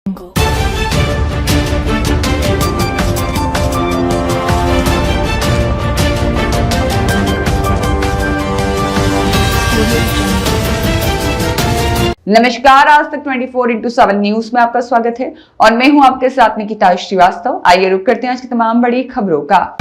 नमस्कार, आज तक 24x7 न्यूज में आपका स्वागत है और मैं हूं आपके साथ निकिता श्रीवास्तव। आइए रुक करते हैं आज की तमाम बड़ी खबरों का।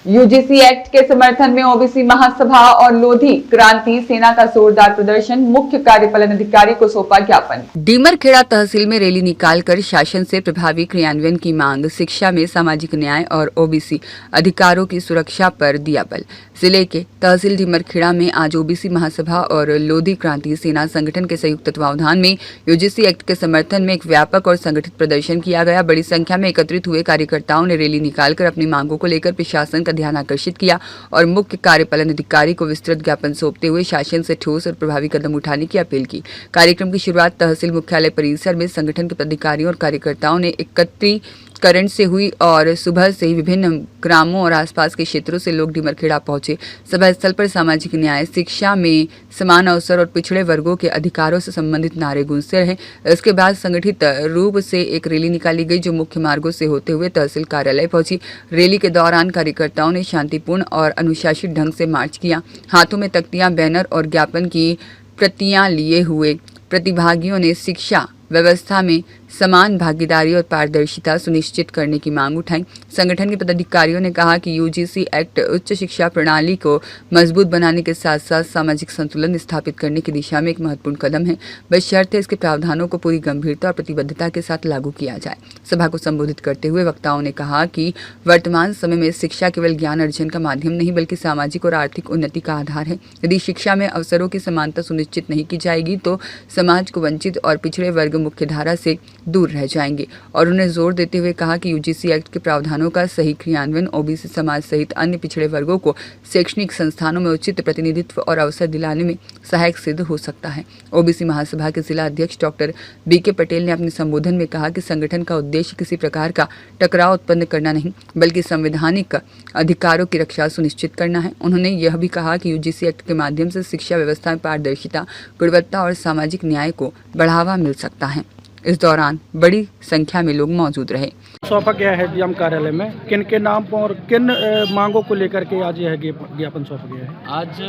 यूजीसी एक्ट के समर्थन में ओबीसी महासभा और लोधी क्रांति सेना का जोरदार प्रदर्शन, मुख्य कार्यपालन अधिकारी को सौंपा ज्ञापन। डीमरखेड़ा तहसील में रैली निकालकर शासन से प्रभावी क्रियान्वयन की मांग, शिक्षा में सामाजिक न्याय और ओबीसी अधिकारों की सुरक्षा पर दिया बल। जिले के तहसील डीमरखेड़ा में आज ओबीसी महासभा और लोधी क्रांति सेना संगठन के संयुक्त तत्वावधान में यूजीसी एक्ट के समर्थन में एक व्यापक और संगठित प्रदर्शन किया गया। बड़ी संख्या में एकत्रित हुए कार्यकर्ताओं ने रैली निकालकर अपनी मांगों को लेकर प्रशासन का ध्यान आकर्षित किया और मुख्य कार्यपालन अधिकारी को विस्तृत ज्ञापन सौंपते हुए शासन से ठोस और प्रभावी कदम उठाने की अपील की। कार्यक्रम की शुरुआत तहसील मुख्यालय परिसर में संगठन के पदाधिकारियों और कार्यकर्ताओं ने एकत्रीकरण से हुई और सुबह से ही विभिन्न ग्रामों और आसपास के क्षेत्रों से लोग डीमरखेड़ा पहुंचे। सभा स्थल पर सामाजिक न्याय, शिक्षा में समान अवसर और पिछड़े वर्गों के अधिकारों से संबंधित नारे गूंजते रहे। इसके बाद संगठित रूप से एक रैली निकाली गई जो मुख्य मार्गों से होते हुए तहसील कार्यालय पहुंची। रैली के दौरान कार्यकर्ताओं ने शांतिपूर्ण और अनुशासित ढंग से मार्च किया। हाथों में तख्तियां, बैनर और ज्ञापन की प्रतियां लिए हुए प्रतिभागियों ने शिक्षा व्यवस्था में समान भागीदारी और पारदर्शिता सुनिश्चित करने की मांग उठाई। संगठन के पदाधिकारियों ने कहा कि यूजीसी एक्ट उच्च शिक्षा प्रणाली को मजबूत बनाने के साथ साथ सामाजिक संतुलन स्थापित करने की दिशा में एक महत्वपूर्ण कदम है, बशर्ते इसके प्रावधानों को पूरी गंभीरता और प्रतिबद्धता के साथ लागू किया जाए। सभा को संबोधित करते हुए वक्ताओं ने कहा कि वर्तमान समय में शिक्षा केवल ज्ञान अर्जन का माध्यम नहीं बल्कि सामाजिक और आर्थिक उन्नति का आधार है। यदि शिक्षा में अवसरों की समानता सुनिश्चित नहीं की जाएगी तो समाज को वंचित और पिछड़े वर्ग मुख्यधारा से दूर रह जाएंगे। और उन्हें जोर देते हुए कहा कि यूजीसी एक्ट के प्रावधानों का सही क्रियान्वयन ओबीसी समाज सहित अन्य पिछड़े वर्गों को शैक्षणिक संस्थानों में उचित प्रतिनिधित्व और अवसर दिलाने में सहायक सिद्ध हो सकता है। ओबीसी महासभा के जिला अध्यक्ष डॉक्टर बीके पटेल ने अपने संबोधन में कहा कि संगठन का उद्देश्य किसी प्रकार का टकराव उत्पन्न करना नहीं बल्कि संवैधानिक अधिकारों की रक्षा सुनिश्चित करना है। उन्होंने यह भी कहा कि यूजीसी एक्ट के माध्यम से शिक्षा व्यवस्था में पारदर्शिता, गुणवत्ता और सामाजिक न्याय को बढ़ावा मिल सकता है। इस दौरान बड़ी संख्या में लोग मौजूद रहे। सौंपा गया है डीएम कार्यालय में किन के नाम पर और किन मांगों को लेकर के आज यह ज्ञापन सौंपा गया है? आज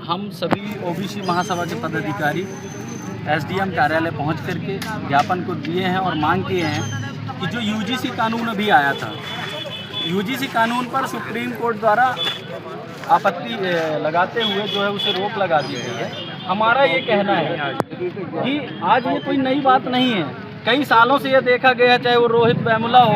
हम सभी ओबीसी महासभा के पदाधिकारी एसडीएम कार्यालय पहुंच करके ज्ञापन को दिए हैं और मांग किए हैं कि जो यूजीसी कानून अभी आया था, यूजीसी कानून पर सुप्रीम कोर्ट द्वारा आपत्ति लगाते हुए जो है उसे रोक लगा दी गई है। हमारा ये कहना है कि आज ये कोई नई बात नहीं है, कई सालों से ये देखा गया है, चाहे वो रोहित वेमुला हो,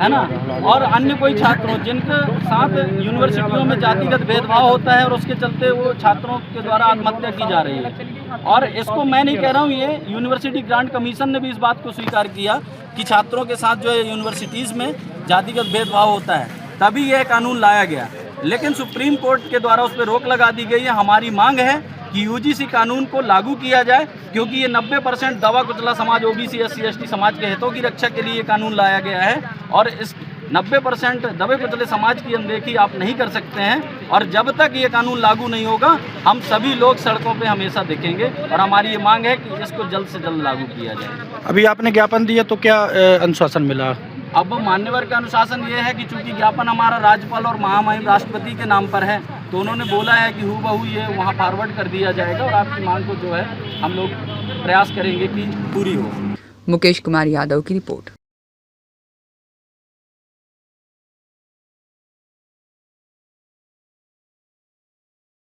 है ना, और अन्य कोई छात्र हो जिनके साथ यूनिवर्सिटियों में जातिगत भेदभाव होता है और उसके चलते वो छात्रों के द्वारा आत्महत्या की जा रही है। और इसको मैं नहीं कह रहा हूँ, ये यूनिवर्सिटी ग्रांट कमीशन ने भी इस बात को स्वीकार किया कि छात्रों के साथ जो है यूनिवर्सिटीज़ में जातिगत भेदभाव होता है, तभी यह कानून लाया गया। लेकिन सुप्रीम कोर्ट के द्वारा उस पर रोक लगा दी गई है। हमारी मांग है कि यूजीसी कानून को लागू किया जाए क्योंकि ये 90% दबा कुचला समाज ओबीसी एससी एसटी समाज के हितों की रक्षा के लिए ये कानून लाया गया है और इस 90% दबे कुचले समाज की अनदेखी आप नहीं कर सकते हैं। और जब तक ये कानून लागू नहीं होगा हम सभी लोग सड़कों पे हमेशा दिखेंगे और हमारी ये मांग है कि इसको जल्द से जल्द लागू किया जाए। अभी आपने ज्ञापन दिया तो क्या अनुशासन मिला? अब मान्यवर का अनुशासन ये है कि चूंकि ज्ञापन हमारा राज्यपाल और महामहिम राष्ट्रपति के नाम पर है तो उन्होंने बोला है कि हूबहू ये वहाँ फॉरवर्ड कर दिया जाएगा और आपकी मांग को जो है हम लोग प्रयास करेंगे कि पूरी हो। मुकेश कुमार यादव की रिपोर्ट।